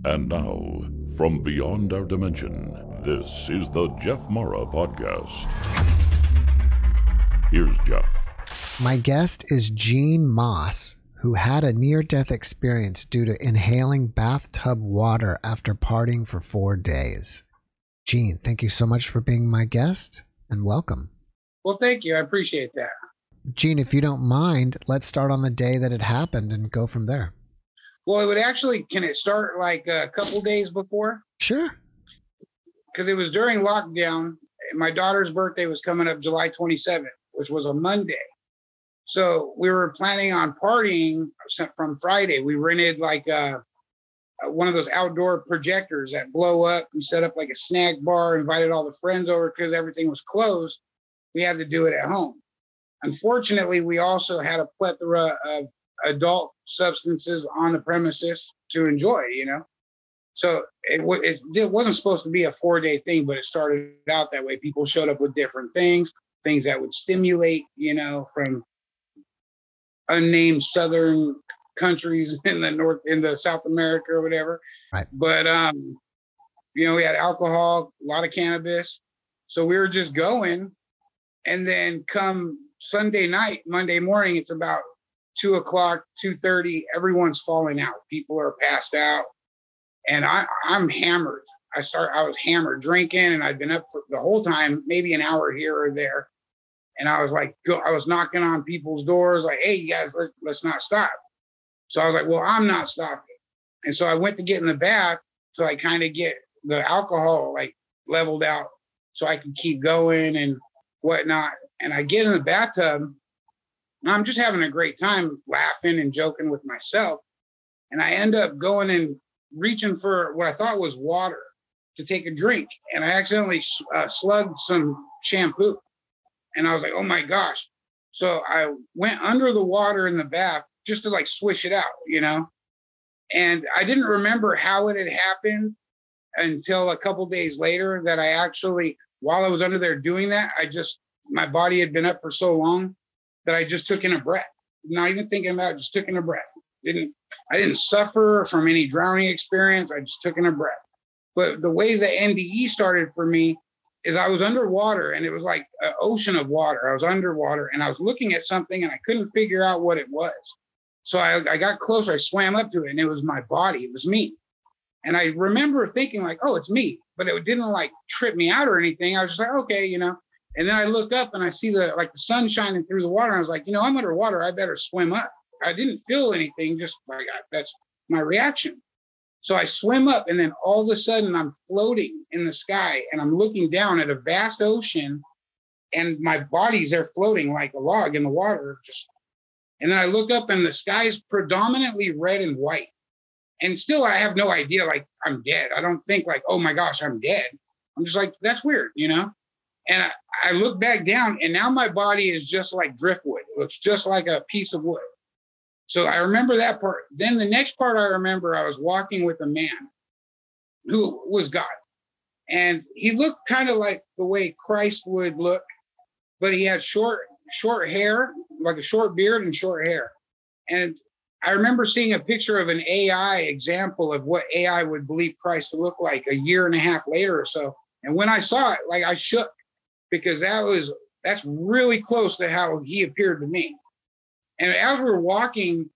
And now, from beyond our dimension, this is the JeffMara podcast. Here's Jeff. My guest is Gene Moss, who had a near-death experience due to inhaling bathtub water after partying for 4 days. Gene, thank you so much for being my guest, and welcome. Well, thank you. I appreciate that. Gene, if you don't mind, let's start on the day that it happened and go from there. Well, it would actually, can it start like a couple days before? Sure. Because it was during lockdown. My daughter's birthday was coming up July 27th, which was a Monday. So we were planning on partying from Friday. We rented like one of those outdoor projectors that blow up. We set up like a snack bar, invited all the friends over because everything was closed. We had to do it at home. Unfortunately, we also had a plethora of adult substances on the premises to enjoy, So it wasn't supposed to be a 4-day thing, but it started out that way. People showed up with different things that would stimulate, from unnamed southern countries in the South America or whatever. Right. But, we had alcohol, a lot of cannabis. So we were just going. And then come Sunday night, Monday morning, it's about 2 o'clock, 2:30, everyone's falling out. People are passed out. And I'm hammered. I was hammered drinking, and I'd been up for the whole time, maybe an hour here or there. And I was like, I was knocking on people's doors like, hey, you guys, let's not stop. So I was like, well, I'm not stopping. And so I went to get in the bath to like kind of get the alcohol like leveled out so I could keep going and whatnot. And I get in the bathtub, and I'm just having a great time laughing and joking with myself. And I end up going and reaching for what I thought was water to take a drink. And I accidentally slugged some shampoo. And I was like, oh my gosh. So I went under the water in the bath just to like swish it out, And I didn't remember how it had happened until a couple days later that I actually, while I was under there doing that, my body had been up for so long that I just took in a breath, not even thinking about it, just took in a breath. I didn't suffer from any drowning experience. I just took in a breath. But the way the NDE started for me is I was underwater, and it was like an ocean of water. I was underwater, and I was looking at something, and I couldn't figure out what it was. So I got closer. I swam up to it, and it was my body. It was me. And I remember thinking like, oh, it's me. But it didn't like trip me out or anything. I was just like, okay, And then I look up, and I see the sun shining through the water. And I was like, I'm underwater. I better swim up. I didn't feel anything, just like that's my reaction. So I swim up, and then all of a sudden I'm floating in the sky, and I'm looking down at a vast ocean, and my body's there floating like a log in the water. And then I look up, and the sky's predominantly red and white. And still I have no idea, like I'm dead. I don't think like, oh my gosh, I'm dead. I'm just like, that's weird, And I look back down, and now my body is just like driftwood. It looks just like a piece of wood. So I remember that part. Then the next part I remember, I was walking with a man who was God. And he looked kind of like the way Christ would look, but he had short hair, like a short beard and short hair. And I remember seeing a picture of an AI example of what AI would believe Christ to look like a year and a half later or so. And when I saw it, like I shook, because that's really close to how he appeared to me. And as we're walking,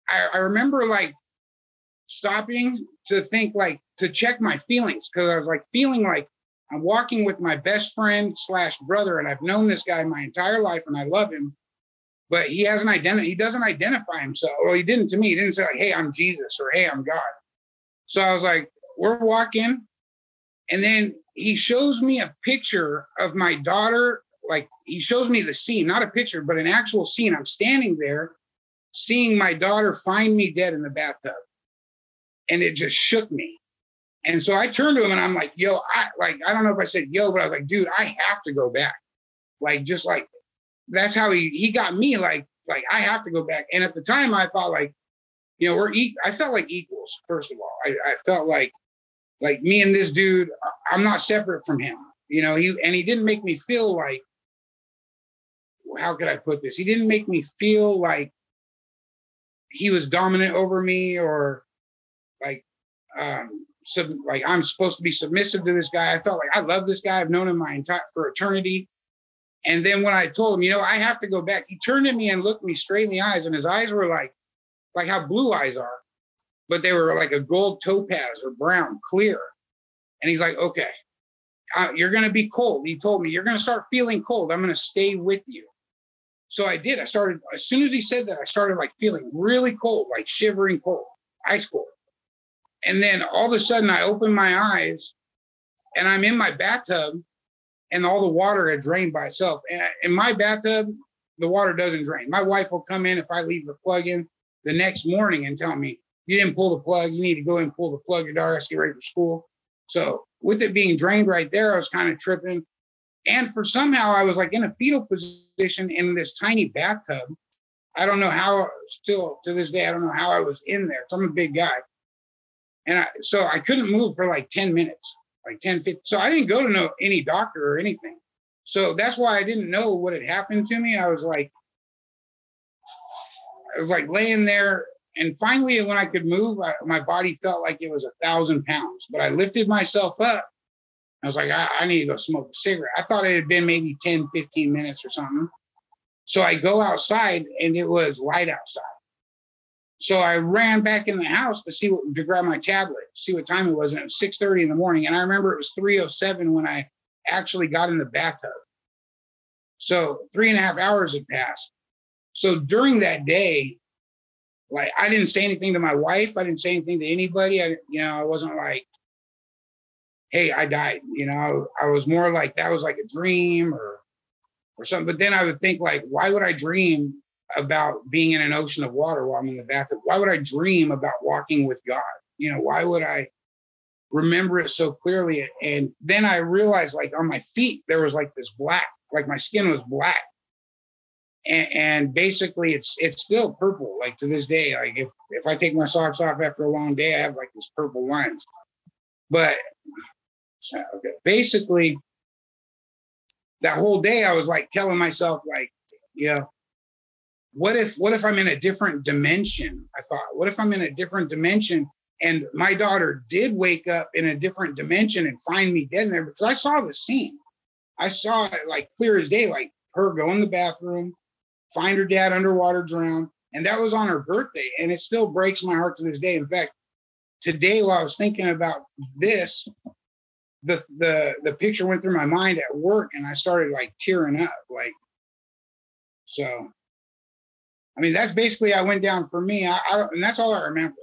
I remember like stopping to think, like to check my feelings, because I was like feeling like I'm walking with my best friend / brother, and I've known this guy my entire life, and I love him, but he doesn't identify himself. Well, he didn't to me. He didn't say like, hey, I'm Jesus, or hey, I'm God. So I was like, we're walking, and then he shows me a picture of my daughter. Like he shows me the scene, not a picture, but an actual scene. I'm standing there seeing my daughter find me dead in the bathtub. And it just shook me. And so I turned to him, and I'm like, yo, I don't know if I said yo, but I was like, dude, I have to go back. Like, just like, that's how he got me. Like I have to go back. And at the time I thought like, I felt like equals. First of all, I felt like me and this dude, I'm not separate from him. He didn't make me feel like, how could I put this? He didn't make me feel like he was dominant over me, or like like I'm supposed to be submissive to this guy. I felt like I love this guy. I've known him for eternity. And then when I told him, you know, I have to go back, he turned at me and looked me straight in the eyes, and his eyes were like how blue eyes are, but they were like a gold topaz or brown, clear. And he's like, okay, you're going to be cold. He told me, you're going to start feeling cold. I'm going to stay with you. So I did. I started, as soon as he said that, I started like feeling really cold, like shivering cold, ice cold. And then all of a sudden I opened my eyes and I'm in my bathtub and all the water had drained by itself. And in my bathtub, the water doesn't drain. My wife will come in if I leave the plug in the next morning and tell me, you didn't pull the plug. You need to go and pull the plug. Your daughter has to get ready for school. So with it being drained right there, I was kind of tripping. And for somehow I was like in a fetal position in this tiny bathtub. I don't know how, still to this day, I don't know how I was in there. So I'm a big guy. And so I couldn't move for like 10 minutes, like 10, 15. So I didn't go to any doctor or anything. So that's why I didn't know what had happened to me. I was like laying there. And finally, when I could move, my body felt like it was 1,000 pounds. But I lifted myself up. I was like, I need to go smoke a cigarette. I thought it had been maybe 10, 15 minutes or something. So I go outside and it was light outside. So I ran back in the house to grab my tablet, see what time it was. And it was 6:30 in the morning. And I remember it was 3:07 when I actually got in the bathtub. So 3.5 hours had passed. So during that day, like I didn't say anything to my wife. I didn't say anything to anybody. I wasn't like, hey, I died. I was more like that was like a dream or something. But then I would think like, why would I dream about being in an ocean of water while I'm in the bathtub? Why would I dream about walking with God? Why would I remember it so clearly? And then I realized like on my feet, there was like this black, like my skin was black. And basically it's still purple, like to this day. Like if I take my socks off after a long day, I have like this purple lines. But okay, basically that whole day I was like telling myself like, what if I'm in a different dimension? I thought, what if I'm in a different dimension and my daughter did wake up in a different dimension and find me dead in there? Because I saw the scene. I saw it like clear as day, like her go in the bathroom, find her dad underwater, drown. And that was on her birthday. And it still breaks my heart to this day. In fact, today while I was thinking about this, the picture went through my mind at work and I started like tearing up. Like, so, I mean, that's basically how it went down for me. And that's all I remember,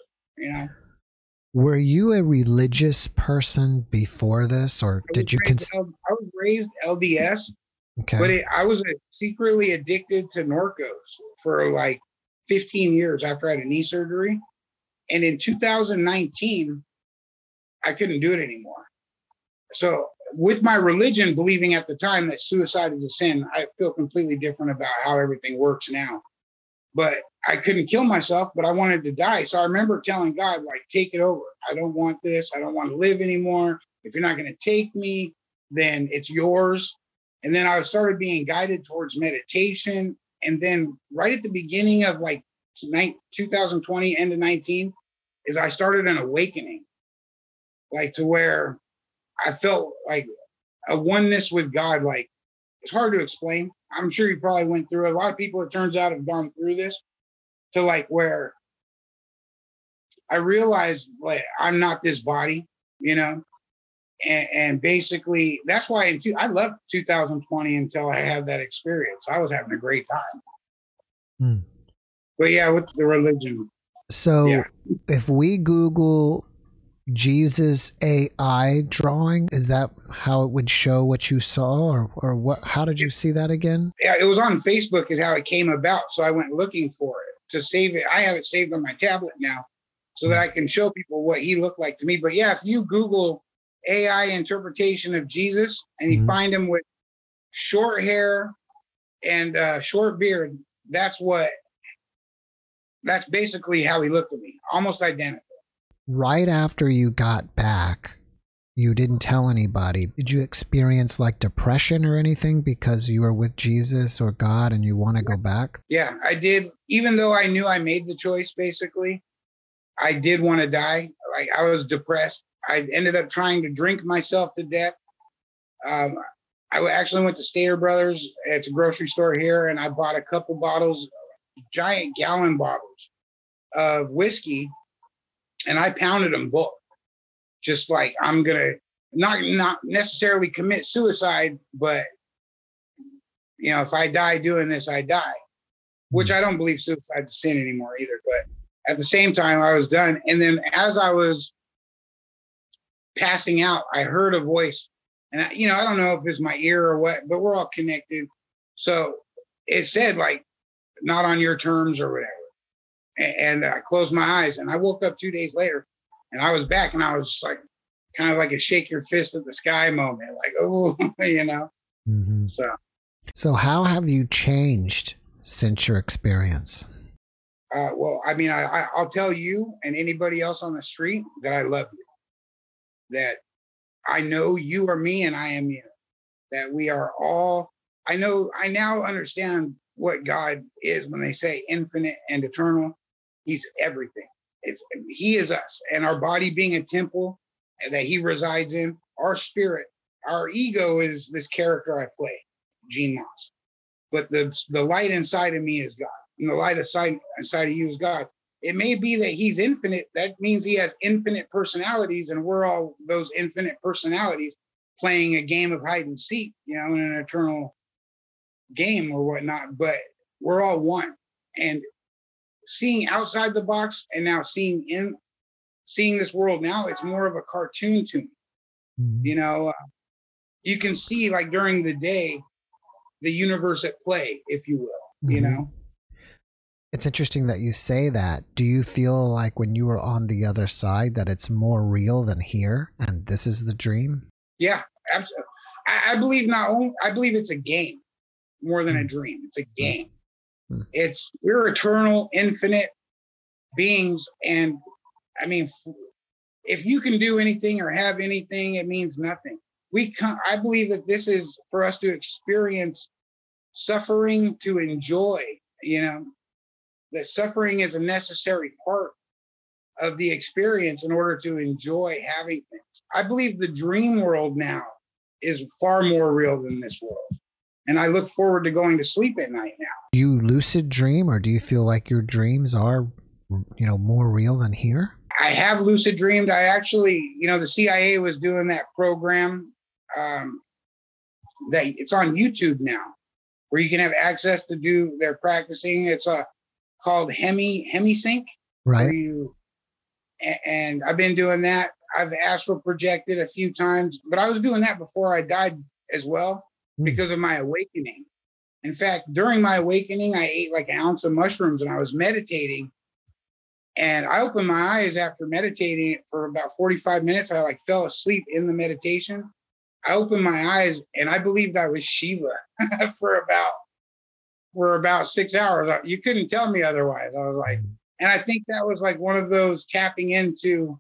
Were you a religious person before this, or did you I was raised LDS, okay. But I was secretly addicted to Norcos for like 15 years after I had a knee surgery. And in 2019, I couldn't do it anymore. So with my religion, believing at the time that suicide is a sin, I feel completely different about how everything works now. But I couldn't kill myself, but I wanted to die. So I remember telling God, like, take it over. I don't want this. I don't want to live anymore. If you're not going to take me, then it's yours. And then I started being guided towards meditation. And then right at the beginning of like 2020, end of 19, is I started an awakening, like to where I felt like a oneness with God. Like, it's hard to explain. I'm sure you probably went through it. A lot of people, it turns out, have gone through this, to like where I realized like I'm not this body, and basically that's why I left 2020 until I had that experience. I was having a great time. But yeah, with the religion. So yeah. If we Google Jesus AI drawing, is that how it would show what you saw, or what? How did you see that again? Yeah, it was on Facebook is how it came about. So I went looking for it to save it. I have it saved on my tablet now so that I can show people what he looked like to me. But yeah, if you Google AI interpretation of Jesus and you find him with short hair and short beard, that's basically how he looked at me, almost identical. Right after you got back, you didn't tell anybody. Did you experience like depression or anything because you were with Jesus or God and you want to go back? Yeah, I did. Even though I knew I made the choice, basically, I did want to die. like I was depressed. I ended up trying to drink myself to death. I actually went to Stater Brothers. It's a grocery store here, and I bought a couple bottles, giant gallon bottles of whiskey, and I pounded them both. Just like I'm gonna not necessarily commit suicide, but you know, if I die doing this, I die. Which I don't believe suicide's a sin anymore either. But at the same time, I was done. And then as I was passing out, I heard a voice, and I don't know if it's my ear or what, but we're all connected. So it said like, not on your terms or whatever. And I closed my eyes, and I woke up 2 days later, and I was back, and I was like, kind of like a shake your fist at the sky moment, like, oh, Mm-hmm. So how have you changed since your experience? Well, I mean, I'll tell you and anybody else on the street that I love you, that I know you are me and I am you, that we are all, I now understand what God is when they say infinite and eternal. He's everything. He is us, and our body being a temple that he resides in, our spirit, our ego is this character I play, Gene Moss. But the light inside of me is God. And the light inside of you is God. It may be that he's infinite. That means he has infinite personalities, and we're all those infinite personalities playing a game of hide and seek, in an eternal game or whatnot. But we're all one. And seeing outside the box and now seeing this world now, it's more of a cartoon to me. Mm-hmm. You can see like during the day, the universe at play, if you will, mm-hmm. It's interesting that you say that. Do you feel like when you were on the other side that it's more real than here and this is the dream? Yeah, absolutely. I believe it's a game more than a dream. It's a game. Mm-hmm. We're eternal, infinite beings. And I mean, if you can do anything or have anything, it means nothing. I believe that this is for us to experience suffering, to enjoy, that suffering is a necessary part of the experience in order to enjoy having things. I believe the dream world now is far more real than this world. And I look forward to going to sleep at night now. Do you lucid dream, or do you feel like your dreams are, more real than here? I have lucid dreamed. I actually, the CIA was doing that program that it's on YouTube now, where you can have access to do their practicing. It's called HemiSync. Right. And I've been doing that. I've astral projected a few times, but I was doing that before I died as well because of my awakening. In fact, during my awakening, I ate like an ounce of mushrooms and I was meditating. And I opened my eyes after meditating for about 45 minutes. I fell asleep in the meditation. I opened my eyes and I believed I was Shiba for about 6 hours. You couldn't tell me otherwise. I was like, and I think that was like one of those tapping into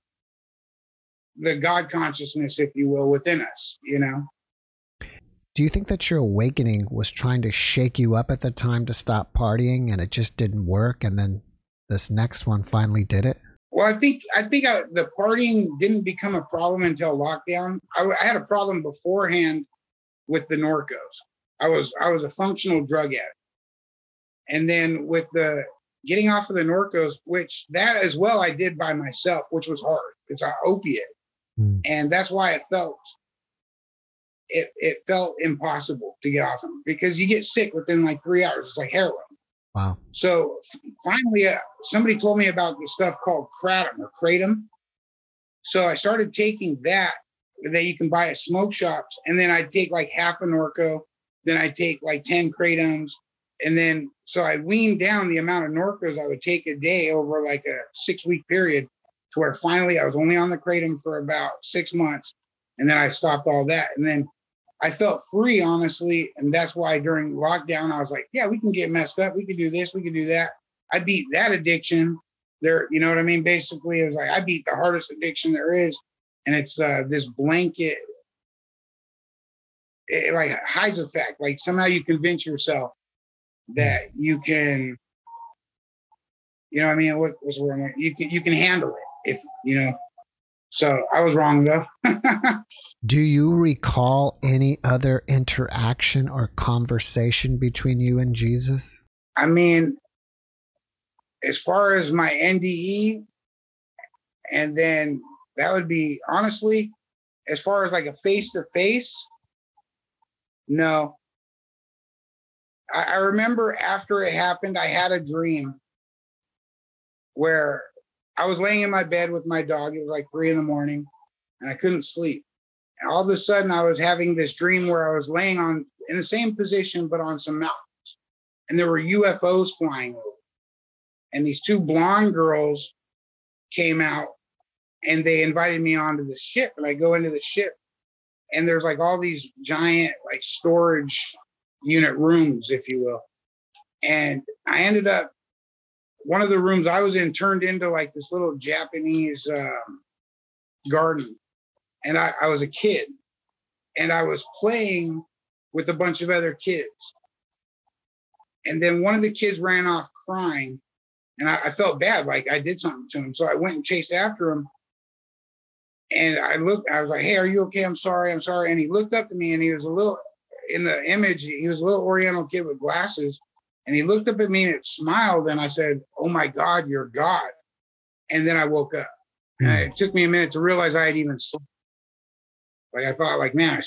the God consciousness, if you will, within us, Do you think that your awakening was trying to shake you up at the time to stop partying and it just didn't work? And then this next one finally did it? Well, I think the partying didn't become a problem until lockdown. I had a problem beforehand with the Norcos. I was a functional drug addict. And then with the getting off of the Norcos, which that as well I did by myself, which was hard. It's an opiate. And that's why it felt impossible to get off them, because you get sick within like 3 hours. It's like heroin. Wow. So finally, somebody told me about this stuff called kratom. So I started taking that you can buy at smoke shops. And then I'd take like half a Norco. Then I'd take like 10 kratoms. And then, so I weaned down the amount of Norcos I would take a day over like a 6-week period, to where finally I was only on the kratom for about 6 months. And then I stopped all that. And then I felt free, honestly. And that's why during lockdown, I was like, yeah, we can get messed up. We can do this. We can do that. I beat that addiction there. You know what I mean? Basically, it was like, I beat the hardest addiction there is. And it's this blanket, it like hides the fact. Like somehow you convince yourself that you can, you know what I mean? What's the word? You can handle it if, So I was wrong though. Do you recall any other interaction or conversation between you and Jesus? I mean, as far as my NDE, and then that would be honestly, as far as like a face-to-face, no. I remember after it happened, I had a dream where I was laying in my bed with my dog. It was like 3 a.m. and I couldn't sleep. And all of a sudden I was having this dream where I was laying in the same position, but on some mountains. And there were UFOs flying over. And these 2 blonde girls came out and they invited me onto the ship. And I go into the ship and there's like all these giant like storage unit rooms, if you will. And I ended up, one of the rooms I was in turned into like this little Japanese garden. And I was a kid and I was playing with a bunch of other kids. And then one of the kids ran off crying and I felt bad, like I did something to him. So I went and chased after him. And I was like, hey, are you okay? I'm sorry. And he looked up to me and he was a little, in the image, he was a little Oriental kid with glasses. And he looked up at me and it smiled. And I said, oh my God, you're God. And then I woke up. And it took me a minute to realize I had even slept. Like I thought, like, man, I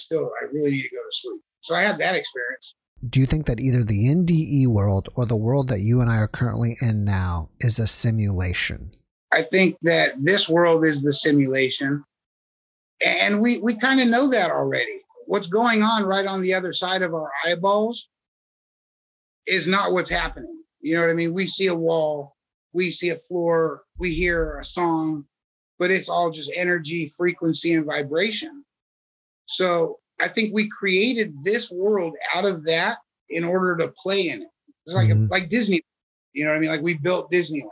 really need to go to sleep. So I had that experience. Do you think that either the NDE world or the world that you and I are currently in now is a simulation? I think that this world is the simulation. And we kind of know that already. What's going on right on the other side of our eyeballs is not what's happening. You know what I mean? We see a wall, we see a floor, we hear a song, but it's all just energy, frequency, and vibration. So I think we created this world out of that in order to play in it. It's like like Disney, you know what I mean? Like we built Disneyland.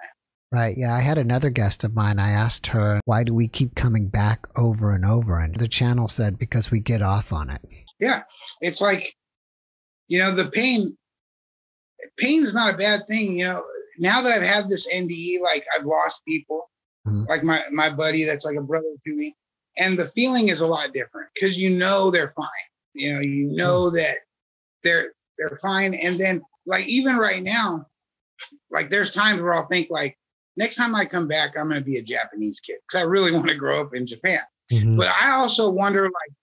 Right. Yeah. I had another guest of mine. I asked her, why do we keep coming back over and over? And the channel said, because we get off on it. Yeah. It's like, you know, the pain's not a bad thing. You know, now that I've had this NDE, like I've lost people, like my buddy, that's like a brother to me. And the feeling is a lot different because you know they're fine. You know that they're fine. And then like even right now, like there's times where I'll think like, next time I come back, I'm going to be a Japanese kid because I really want to grow up in Japan. But I also wonder, like,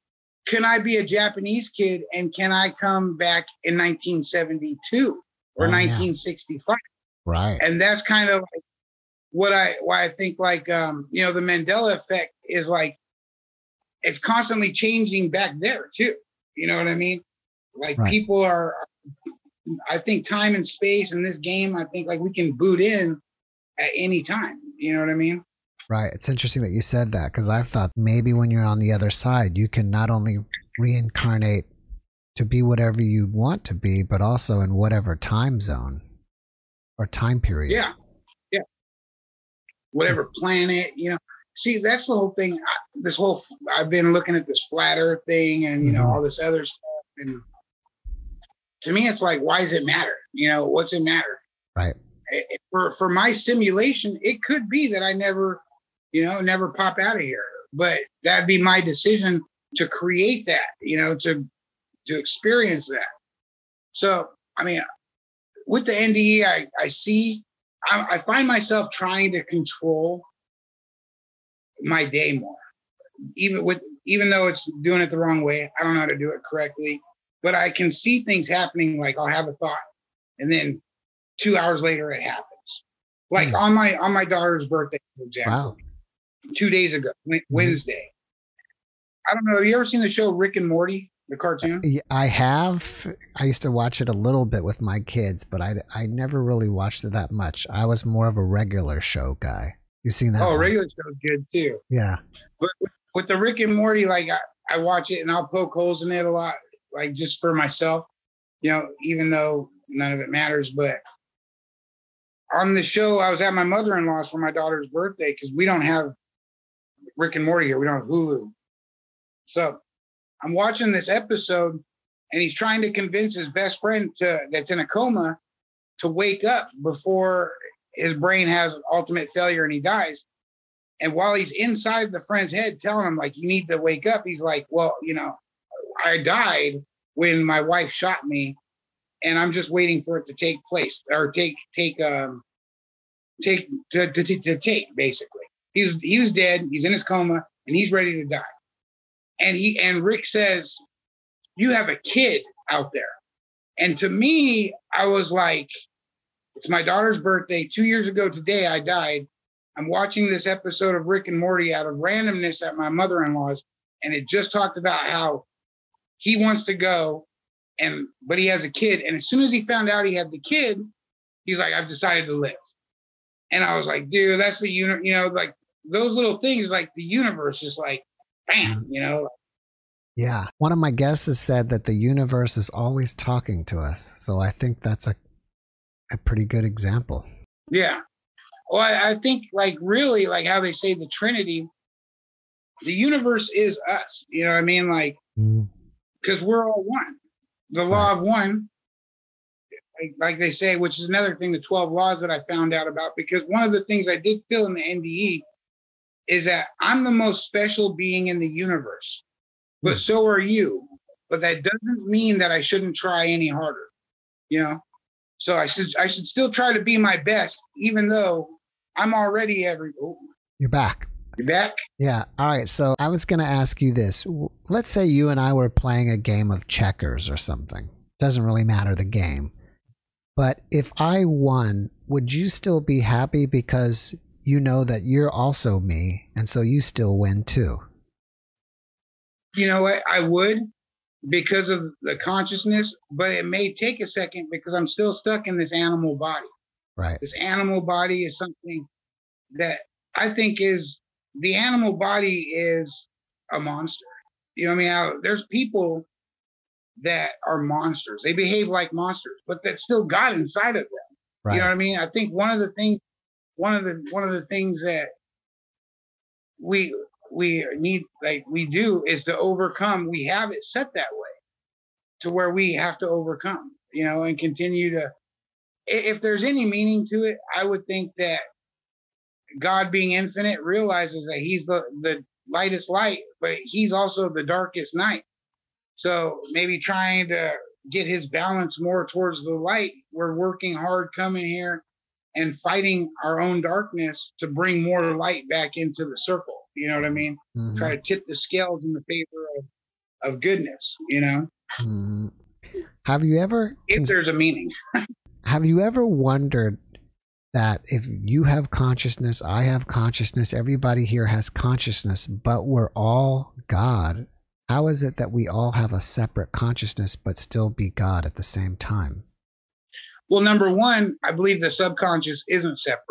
can I be a Japanese kid and can I come back in 1972 or 1965? Right. And that's kind of like why I think like, you know, the Mandela effect is like, it's constantly changing back there too. You know what I mean? Like people are, I think time and space in this game, I think like we can boot in at any time. You know what I mean? Right. It's interesting that you said that because I've thought maybe when you're on the other side, you can not only reincarnate to be whatever you want to be, but also in whatever time zone or time period. Yeah. Yeah. Whatever planet, you know. See, that's the whole thing. I've been looking at this flat earth thing and, you know, all this other stuff. And to me, it's like, why does it matter? You know, what's it matter? Right. For my simulation, it could be that I never pop out of here, but that'd be my decision to create that, you know, to experience that. So, I mean, with the NDE, I find myself trying to control my day more, even though it's doing it the wrong way. I don't know how to do it correctly, but I can see things happening. Like I'll have a thought and then 2 hours later it happens. Like on my daughter's birthday, for example, 2 days ago, Wednesday. I don't know. Have you ever seen the show Rick and Morty, the cartoon? I have. I used to watch it a little bit with my kids, but I never really watched it that much. I was more of a regular show guy. You seen that? Oh, regular show's good too. Yeah. But with the Rick and Morty, like I watch it and I'll poke holes in it a lot, like just for myself, you know, even though none of it matters. But on the show, I was at my mother-in-law's for my daughter's birthday because we don't have Rick and Morty here. We don't have Hulu. So I'm watching this episode and he's trying to convince his best friend that's in a coma to wake up before his brain has ultimate failure and he dies. And while he's inside the friend's head telling him, like, you need to wake up, he's like, well, you know, I died when my wife shot me, and I'm just waiting for it to take place, or take basically. He was dead, he's in his coma, and he's ready to die. And Rick says, you have a kid out there. And to me, I was like, it's my daughter's birthday. 2 years ago today, I died. I'm watching this episode of Rick and Morty out of randomness at my mother-in-law's, and it just talked about how he wants to go, but he has a kid. And as soon as he found out he had the kid, he's like, I've decided to live. And I was like, dude, that's the you know, like those little things, like the universe is like, bam, you know. Yeah. One of my guests has said that the universe is always talking to us. So I think that's a pretty good example. Yeah. Well, I think, like, really, like how they say the Trinity, the universe is us. You know what I mean? Like, because we're all one. The law of one, like they say, which is another thing, the 12 laws that I found out about, because one of the things I did feel in the NDE is that I'm the most special being in the universe, but so are you. But that doesn't mean that I shouldn't try any harder, you know? So I should still try to be my best, even though I'm already You're back. You're back? Yeah. All right. So I was going to ask you this. Let's say you and I were playing a game of checkers or something. Doesn't really matter the game. But if I won, would you still be happy because you know that you're also me, and so you still win too? You know what? I would, because of the consciousness, but it may take a second because I'm still stuck in this animal body. Right. This animal body is something that I think is, the animal body is a monster. You know what I mean? There's people that are monsters. They behave like monsters, but that's still God inside of them. Right. You know what I mean? I think one of the things that we need, like we do, is to overcome. We have it set that way to where we have to overcome, you know, and continue to, if there's any meaning to it, I would think that God, being infinite, realizes that he's the lightest light, but he's also the darkest night. So maybe trying to get his balance more towards the light, we're working hard coming here and fighting our own darkness to bring more light back into the circle. You know what I mean? Mm-hmm. Try to tip the scales in the favor of goodness, you know? Mm-hmm. Have you ever... If there's a meaning. Have you ever wondered that if you have consciousness, I have consciousness, everybody here has consciousness, but we're all God, how is it that we all have a separate consciousness but still be God at the same time? Well, number one, I believe the subconscious isn't separate.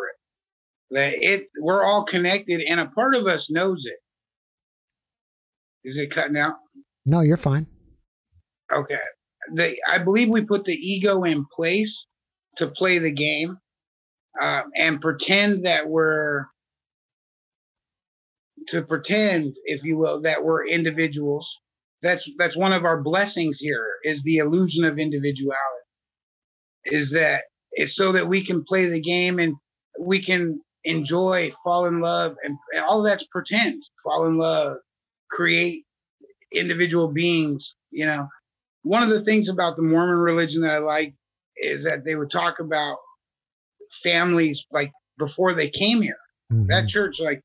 That we're all connected, and a part of us knows it. Is it cutting out? No, you're fine. Okay. I believe we put the ego in place to play the game, and pretend, if you will, that we're individuals. That's one of our blessings here, is the illusion of individuality. Is that it's so that we can play the game and we can enjoy, fall in love, and all that's pretend. Fall in love, create individual beings. You know, one of the things about the Mormon religion that I like is that they would talk about families like before they came here. Mm-hmm. That church like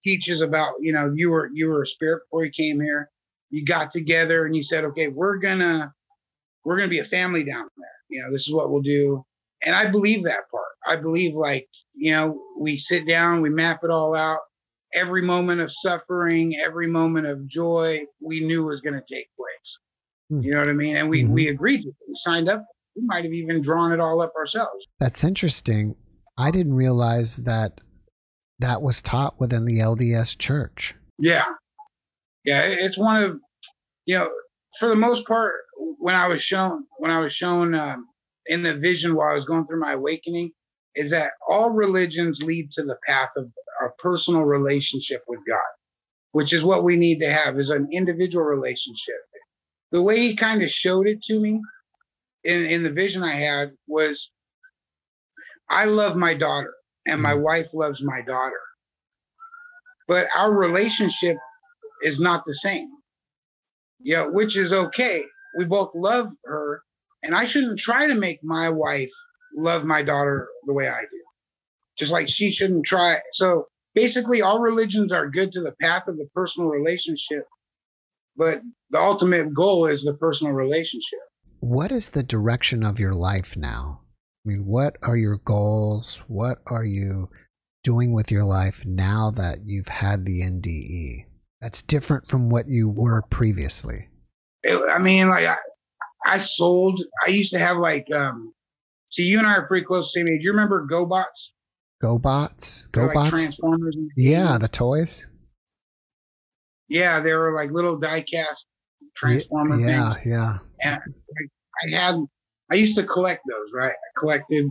teaches about, you know, you were a spirit before you came here. You got together and you said, okay, we're gonna be a family down there. You know, this is what we'll do. And I believe that part. I believe, like, you know, we sit down, we map it all out. Every moment of suffering, every moment of joy, we knew was going to take place. Mm-hmm. You know what I mean? And we agreed to it. We signed up. We might have even drawn it all up ourselves. That's interesting. I didn't realize that was taught within the LDS church. Yeah. Yeah. It's one of, you know, for the most part, when I was shown in the vision while I was going through my awakening, is that all religions lead to the path of a personal relationship with God, which is what we need to have, is an individual relationship. The way he kind of showed it to me in the vision I had was, I love my daughter and my wife loves my daughter. but our relationship is not the same. Yeah, which is okay. We both love her, and I shouldn't try to make my wife love my daughter the way I do. Just like she shouldn't try. So basically, all religions are good to the path of the personal relationship, but the ultimate goal is the personal relationship. What is the direction of your life now? I mean, what are your goals? What are you doing with your life now that you've had the NDE? That's different from what you were previously. I mean, like I sold. I used to have like. See, you and I are pretty close, same age. You remember GoBots? GoBots? Like GoBots? Transformers. Yeah, the toys. Yeah, they were like little die-cast Transformer things. Yeah. And I used to collect those, right? I collected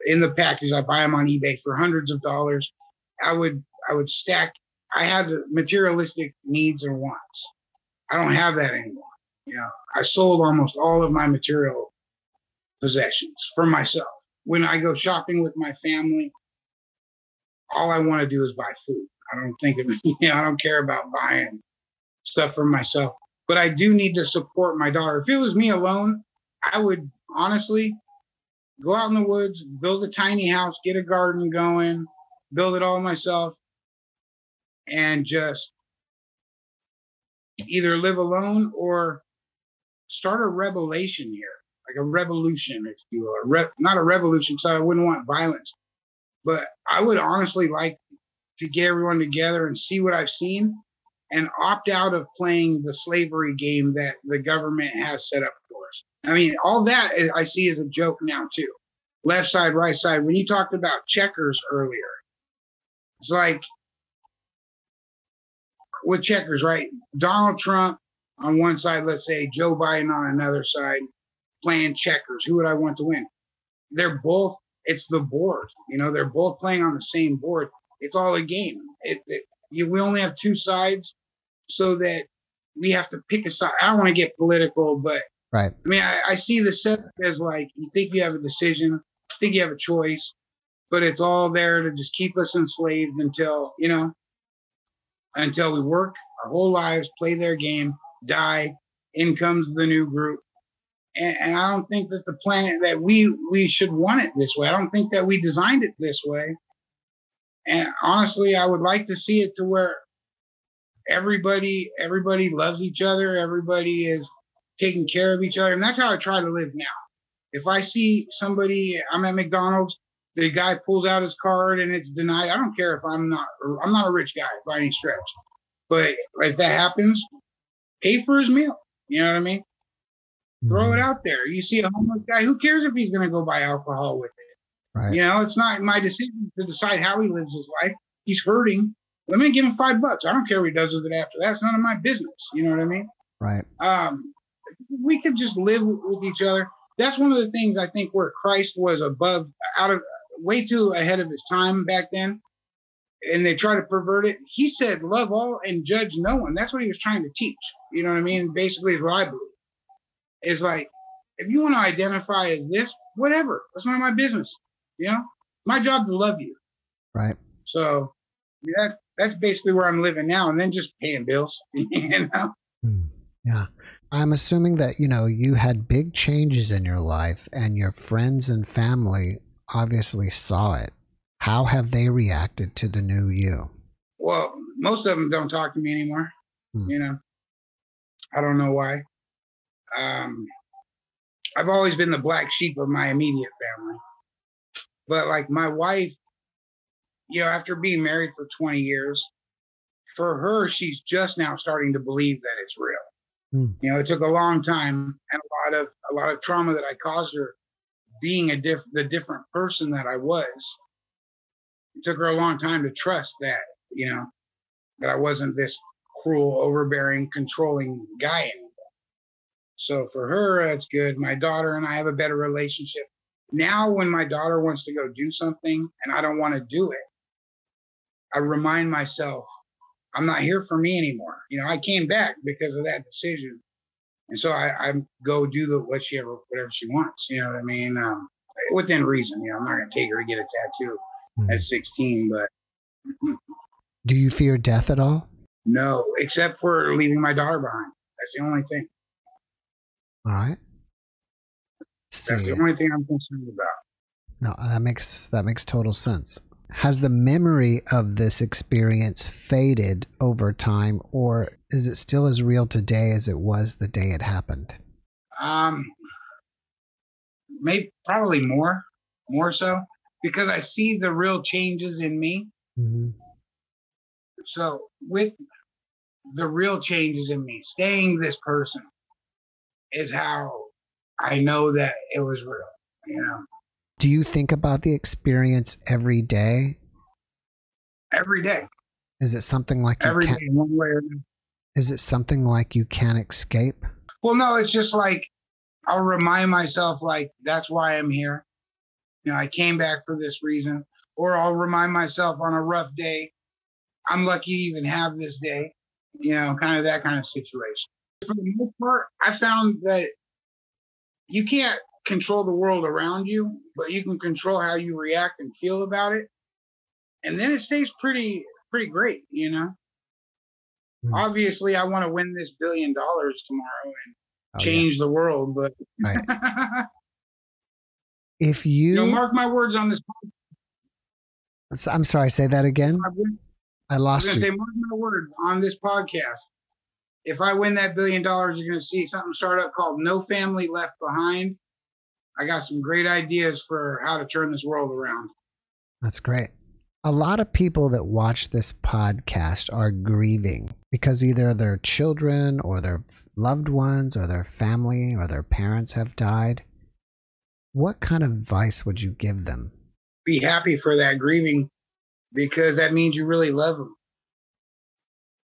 in the package. I buy them on eBay for hundreds of dollars. I would stack. I had materialistic needs and wants. I don't have that anymore. You know, I sold almost all of my material possessions for myself. When I go shopping with my family, all I want to do is buy food. I don't think of, I don't care about buying stuff for myself. But I do need to support my daughter. If it was me alone, I would honestly go out in the woods, build a tiny house, get a garden going, build it all myself, and just either live alone or start a revelation here, like a revolution, if you will. Not a revolution, because I wouldn't want violence, but I would honestly like to get everyone together and see what I've seen and opt out of playing the slavery game that the government has set up for us. I mean, all that I see as a joke now, too. Left side, right side. When you talked about checkers earlier, it's like with checkers, right? Donald Trump on one side, let's say Joe Biden on another side, playing checkers. Who would I want to win? They're both, it's the board. They're both playing on the same board. It's all a game. We only have two sides, so that we have to pick a side. I don't want to get political, but right. I mean, I see the setup as like, you think you have a decision, you think you have a choice, but it's all there to just keep us enslaved until we work our whole lives, play their game, die, in comes the new group. And I don't think that the planet that we should want it this way. I don't think that we designed it this way. And honestly, I would like to see it to where everybody loves each other. Everybody is taking care of each other. And that's how I try to live now. If I see somebody, I'm at McDonald's, the guy pulls out his card and it's denied. I don't care if I'm not a rich guy by any stretch. But if that happens, pay for his meal. You know what I mean? Throw it out there. You see a homeless guy, who cares if he's going to go buy alcohol with it? Right. It's not my decision to decide how he lives his life. He's hurting. Let me give him $5. I don't care what he does with it after that. It's none of my business. You know what I mean? Right. We could just live with each other. That's one of the things I think where Christ was way too ahead of his time back then. And they try to pervert it. He said, love all and judge no one. That's what he was trying to teach. You know what I mean? Basically is what I believe. It's like, if you want to identify as this, whatever. That's none of my business. My job to love you. Right. So that's basically where I'm living now. And then just paying bills, Yeah. I'm assuming that, you had big changes in your life and your friends and family obviously saw it. How have they reacted to the new you? Well, most of them don't talk to me anymore. I don't know why. I've always been the black sheep of my immediate family. But like my wife, after being married for 20 years, for her, she's just now starting to believe that it's real. It took a long time and a lot of trauma that I caused her being the different person that I was. It took her a long time to trust that, that I wasn't this cruel, overbearing, controlling guy anymore. So for her, that's good. My daughter and I have a better relationship. Now, when my daughter wants to go do something and I don't want to do it, I remind myself, I'm not here for me anymore. I came back because of that decision. And so I go do whatever she wants. You know what I mean? Within reason. I'm not going to take her to get a tattoo at 16, but Do you fear death at all? No, except for leaving my daughter behind. That's the only thing. All right. That's the only thing I'm concerned about. No, that makes total sense. Has the memory of this experience faded over time, or is it still as real today as it was the day it happened? Maybe probably more so, because I see the real changes in me. Mm-hmm. So with the real changes in me, staying this person is how I know that it was real, you know. Do you think about the experience every day? Every day. Is it something like every day, one way or another? Is it something like you can't escape? Well, no, it's just like I'll remind myself, like, that's why I'm here. You know, I came back for this reason. Or I'll remind myself on a rough day, I'm lucky to even have this day. You know, kind of that kind of situation. For the most part, I found that you can't control the world around you, but you can control how you react and feel about it. And then it stays pretty great, you know. Obviously, I want to win this $1 billion tomorrow and change the world, but right. If you mark my words on this. I'm sorry, say that again. I lost you. I was going to say, mark my words on this podcast. If I win that $1 billion, you're going to see something start up called No Family Left Behind. I got some great ideas for how to turn this world around. That's great. A lot of people that watch this podcast are grieving because either their children or their loved ones or their family or their parents have died. What kind of advice would you give them? Be happy for that grieving, because that means you really love them.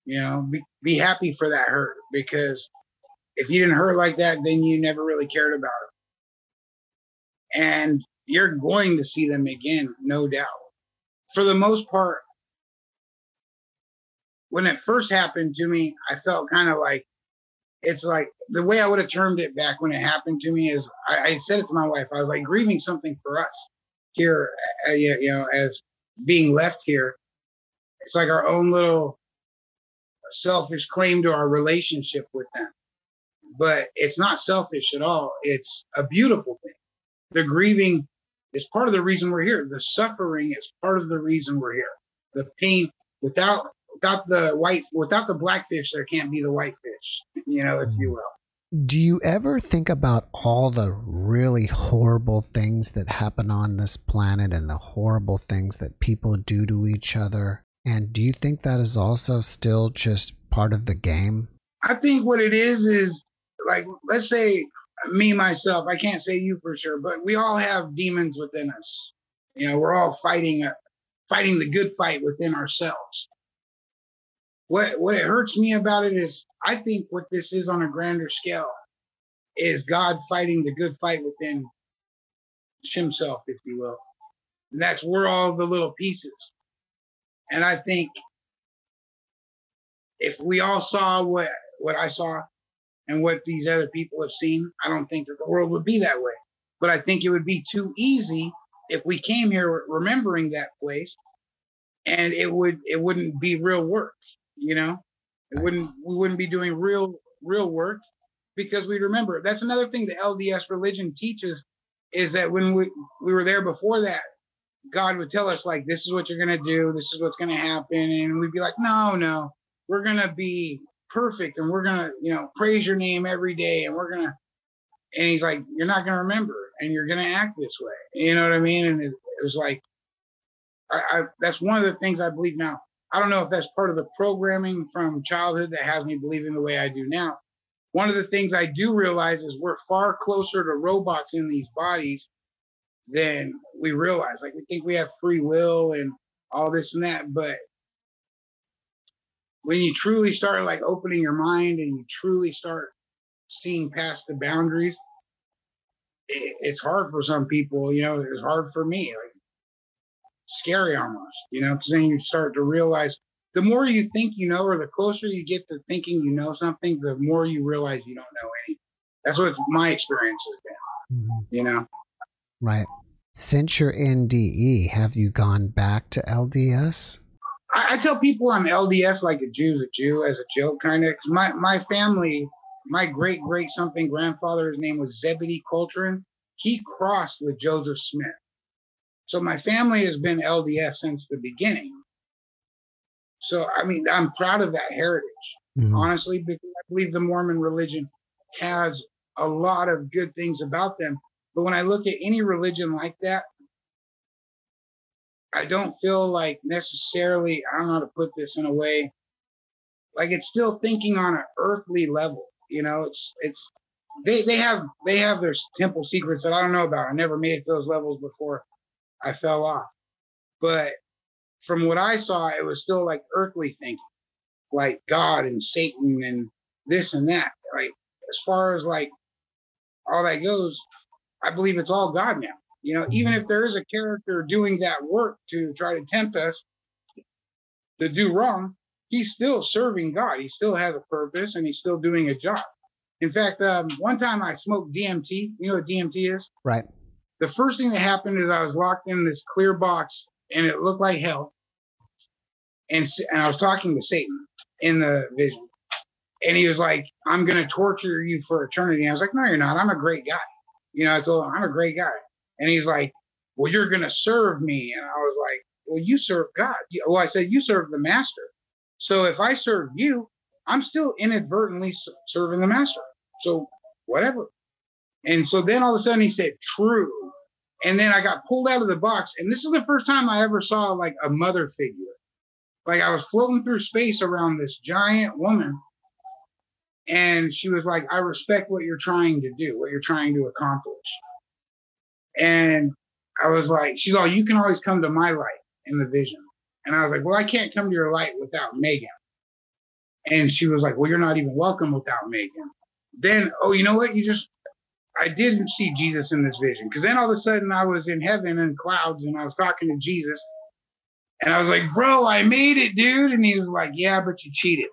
You know, be happy for that hurt, because if you didn't hurt like that, then you never really cared about it. And you're going to see them again, no doubt. For the most part, when it first happened to me, I felt kind of like, it's like the way I would have termed it back when it happened to me is, I said it to my wife, I was like, grieving something for us here, you know, as being left here. It's like our own little selfish claim to our relationship with them. But it's not selfish at all. It's a beautiful thing. The grieving is part of the reason we're here. The suffering is part of the reason we're here. The pain, without the black fish, there can't be the white fish, you know, if you will. Do you ever think about all the really horrible things that happen on this planet and the horrible things that people do to each other? And do you think that is also still just part of the game? I think what it is like, let's say me, myself, I can't say you for sure, but we all have demons within us. You know, we're all fighting the good fight within ourselves. What it hurts me about it is, I think what this is on a grander scale is God fighting the good fight within himself, if you will. And that's where all the little pieces. And I think if we all saw what I saw and what these other people have seen, I don't think that the world would be that way. But I think it would be too easy if we came here remembering that place, and it wouldn't be real work, you know? We wouldn't be doing real work, because we remember. That's another thing the LDS religion teaches, is that when we were there before that, God would tell us, like, this is what you're going to do, this is what's going to happen. And we'd be like, no, we're going to be perfect, and we're going to, you know, praise your name every day, and and he's like, you're not going to remember, and you're going to act this way. You know what I mean? And it was like, that's one of the things I believe now. I don't know if that's part of the programming from childhood that has me believing the way I do now. One of the things I do realize is we're far closer to robots in these bodies than we realize. Like, we think we have free will and all this and that, but when you truly start, like, opening your mind and you truly start seeing past the boundaries, it's hard for some people. You know, it's hard for me, like, scary almost, you know, because then you start to realize the more you think you know, or the closer you get to thinking you know something, the more you realize you don't know anything. That's what my experience has been, you know? Right. Since you're NDE, have you gone back to LDS? I tell people I'm LDS like a Jew's a Jew as a joke, kind of. My family, my great something grandfather, his name was Zebedee Coltrane. He crossed with Joseph Smith. So my family has been LDS since the beginning. So, I mean, I'm proud of that heritage, honestly, because I believe the Mormon religion has a lot of good things about them. But when I look at any religion like that, I don't feel like necessarily, I don't know how to put this in a way, like it's still thinking on an earthly level. You know, they have their temple secrets that I don't know about. I never made it to those levels before I fell off. But from what I saw, it was still like earthly thinking, like God and Satan and this and that. Right? As far as like all that goes, I believe it's all God now. You know, even if there is a character doing that work to try to tempt us to do wrong, he's still serving God. He still has a purpose and he's still doing a job. In fact, one time I smoked DMT. You know what DMT is? Right. The first thing that happened is I was locked in this clear box and it looked like hell. And I was talking to Satan in the vision. And he was like, I'm going to torture you for eternity. And I was like, no, you're not. I'm a great guy. You know, I told him, I'm a great guy. And he's like, well, you're going to serve me. And I was like, well, you serve God. Well, I said, you serve the master. So if I serve you, I'm still inadvertently serving the master. So whatever. And so then all of a sudden he said, true. And then I got pulled out of the box. And this is the first time I ever saw like a mother figure. Like I was floating through space around this giant woman. And she was like, I respect what you're trying to do, what you're trying to accomplish. And I was like, she's all, you can always come to my light in the vision. And I was like, well, I can't come to your light without Megan. And she was like, well, you're not even welcome without Megan. Then, oh, you know what? I didn't see Jesus in this vision. Because then all of a sudden I was in heaven in clouds and I was talking to Jesus. And I was like, bro, I made it, dude. And he was like, yeah, but you cheated.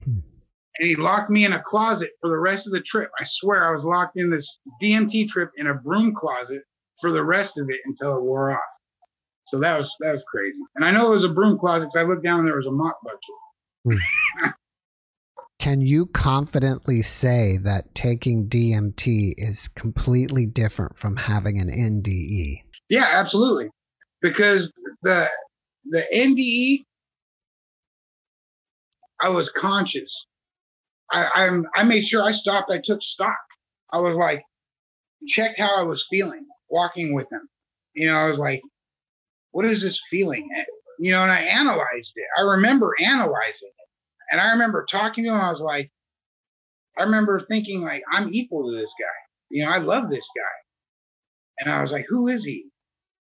And he locked me in a closet for the rest of the trip. I swear I was locked in this DMT trip in a broom closet for the rest of it until it wore off. So that was crazy. And I know it was a broom closet because I looked down and there was a mop bucket. Can you confidently say that taking DMT is completely different from having an NDE? Yeah, absolutely. Because the NDE, I was conscious. I made sure I stopped. I took stock. I was like, checked how I was feeling walking with him. You know, I was like, what is this feeling? You know, and I analyzed it. I remember analyzing it. And I remember talking to him. I was like, I remember thinking like, I'm equal to this guy. You know, I love this guy. And I was like, who is he?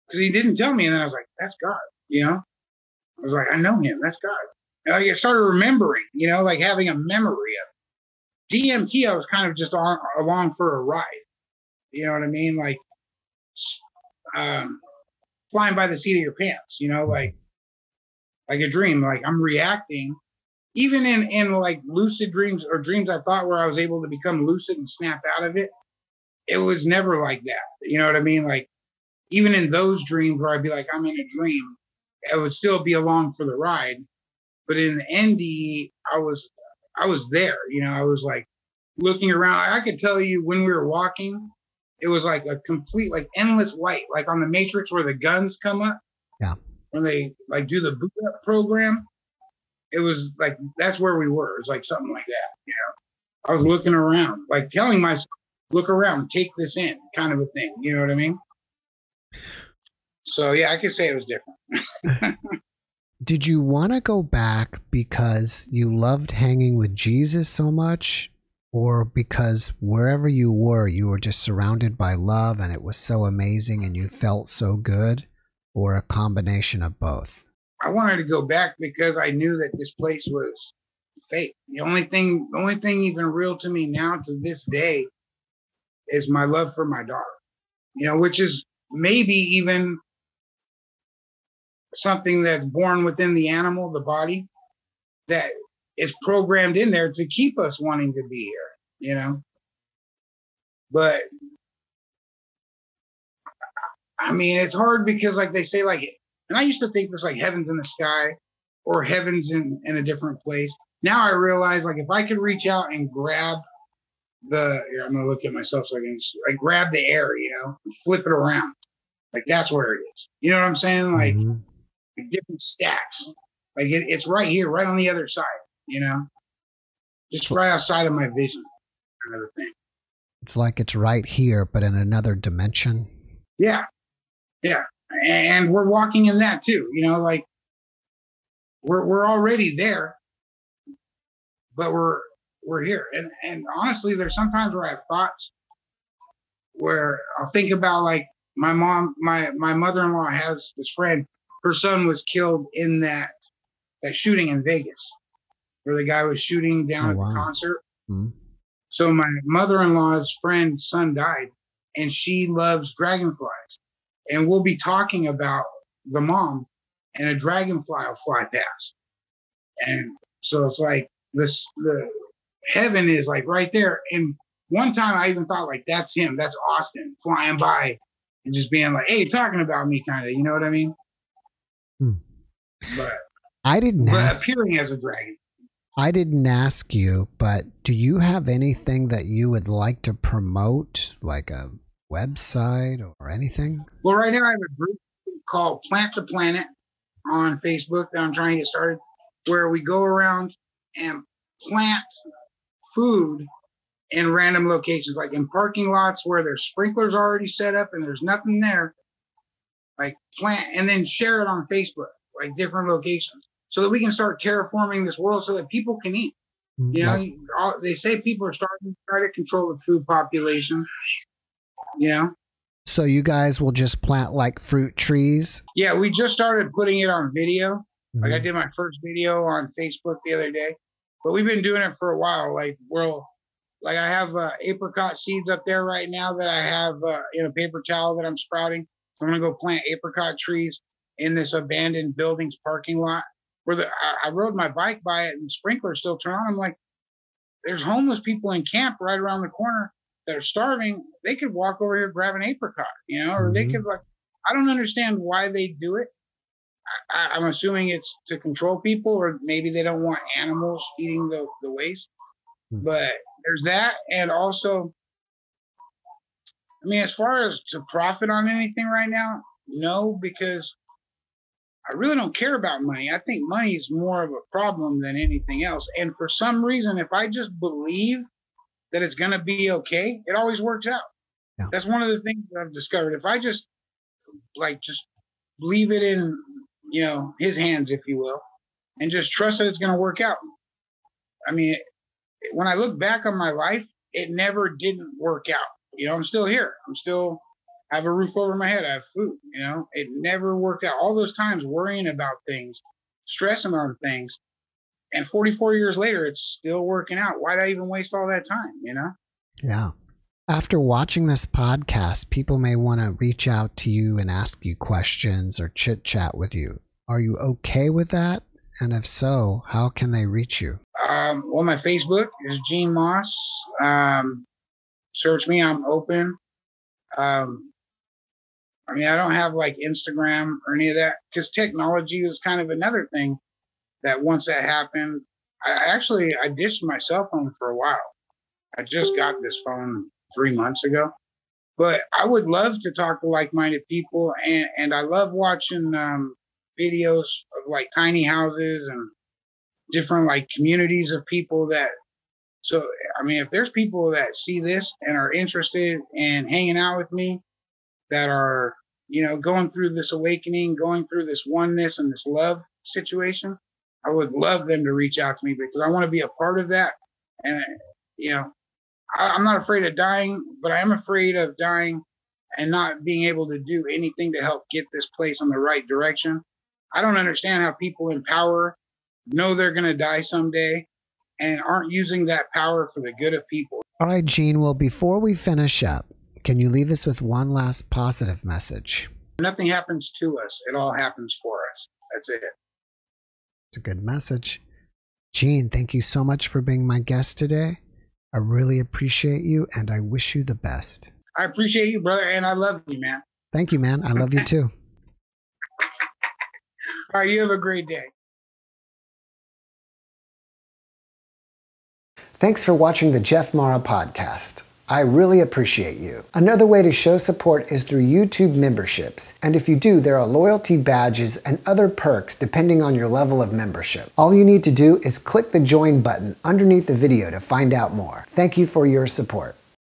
Because he didn't tell me. And then I was like, that's God. You know, I was like, I know him. That's God. And I started remembering, you know, like having a memory of it. DMT, I was kind of just along for a ride. You know what I mean? Like flying by the seat of your pants, you know, like a dream. Like I'm reacting. Even in like lucid dreams or dreams I thought where I was able to become lucid and snap out of it, it was never like that. You know what I mean? Like even in those dreams where I'd be like, I'm in a dream, I would still be along for the ride. But in the ND, I was there. You know, I was like looking around. I could tell you when we were walking, it was like a complete, like endless white, like on the Matrix where the guns come up. Yeah. When they like do the boot up program. It was like, that's where we were. It was like something like that, you know. I was looking around, like telling myself, look around, take this in, kind of a thing. You know what I mean? So, yeah, I could say it was different. Did you want to go back because you loved hanging with Jesus so much? Or because wherever you were just surrounded by love and it was so amazing and you felt so good? Or a combination of both? I wanted to go back because I knew that this place was fake. The only thing even real to me now to this day is my love for my daughter, you know, which is maybe even something that's born within the animal, the body, that is programmed in there to keep us wanting to be here, you know. But I mean, it's hard because like they say, like, and I used to think this like heaven's in the sky. or heaven's in a different place. Now I realize, like, if I could reach out and grab I'm gonna look at myself so I can grab the air, you know, and flip it around. Like, that's where it is. You know what I'm saying? Like, like different stacks. Like it's right here, right on the other side, you know, just right outside of my vision, kind of a thing. It's like it's right here, but in another dimension. Yeah. Yeah. And we're walking in that too, you know, like we're already there, but we're here. And honestly, there's sometimes where I have thoughts where I'll think about, like, my mom, my mother-in-law has this friend, her son was killed in that shooting in Vegas, where the guy was shooting down at the concert. So my mother-in-law's friend's son died, and she loves dragonflies. And we'll be talking about the mom, and a dragonfly will fly past. And so it's like the heaven is like right there. And one time I even thought, like, that's him, that's Austin flying by and just being like, hey, talking about me, kind of, you know what I mean? But I didn't ask, appearing as a dragon. I didn't ask you, but do you have anything that you would like to promote, like a website or anything? Well, right now I have a group called Plant the Planet on Facebook that I'm trying to get started, where we go around and plant food in random locations, like in parking lots where there's sprinklers already set up and there's nothing there. Like, plant and then share it on Facebook, like different locations, so that we can start terraforming this world so that people can eat. You know, they say people are starting to try to control the food population, you know? So you guys will just plant like fruit trees? Yeah, we just started putting it on video. Like, I did my first video on Facebook the other day, but we've been doing it for a while. Like, I have apricot seeds up there right now that I have in a paper towel that I'm sprouting. I'm going to go plant apricot trees in this abandoned building's parking lot, where I rode my bike by it and sprinklers still turn on. I'm like, there's homeless people in camp right around the corner that are starving. They could walk over here, grab an apricot, you know, or they could, like, I don't understand why they do it. I'm assuming it's to control people, or maybe they don't want animals eating the waste. But there's that. And also, I mean, as far as to profit on anything right now, no, because I really don't care about money. I think money is more of a problem than anything else. And for some reason, if I just believe that it's going to be okay, it always works out. Yeah. That's one of the things that I've discovered. If I just leave it in, you know, his hands, if you will, and just trust that it's going to work out. I mean, when I look back on my life, it never didn't work out. You know, I'm still here. I have a roof over my head. I have food, you know. It never worked out. All those times worrying about things, stressing on things, and 44 years later, it's still working out. Why'd I even waste all that time, you know? Yeah. After watching this podcast, people may want to reach out to you and ask you questions or chit chat with you. Are you okay with that? And if so, how can they reach you? Well, my Facebook is Gene Moss. Search me. I'm open. I mean, I don't have like Instagram or any of that, because technology was kind of another thing that once that happened, I dished my cell phone for a while. I just got this phone 3 months ago, but I would love to talk to like-minded people. And I love watching videos of like tiny houses and different like communities of people that, so, I mean, if there's people that see this and are interested in hanging out with me, that are, you know, going through this awakening, going through this oneness and this love situation, I would love them to reach out to me, because I want to be a part of that. And, you know, I'm not afraid of dying, but I am afraid of dying and not being able to do anything to help get this place on the right direction. I don't understand how people in power know they're going to die someday and aren't using that power for the good of people. All right, Gene. Well, before we finish up, can you leave us with one last positive message? Nothing happens to us. It all happens for us. That's it. It's a good message. Gene, thank you so much for being my guest today. I really appreciate you, and I wish you the best. I appreciate you, brother, and I love you, man. Thank you, man. I love you too. All right, you have a great day. Thanks for watching the JeffMara podcast. I really appreciate you. Another way to show support is through YouTube memberships. And if you do, there are loyalty badges and other perks depending on your level of membership. All you need to do is click the join button underneath the video to find out more. Thank you for your support.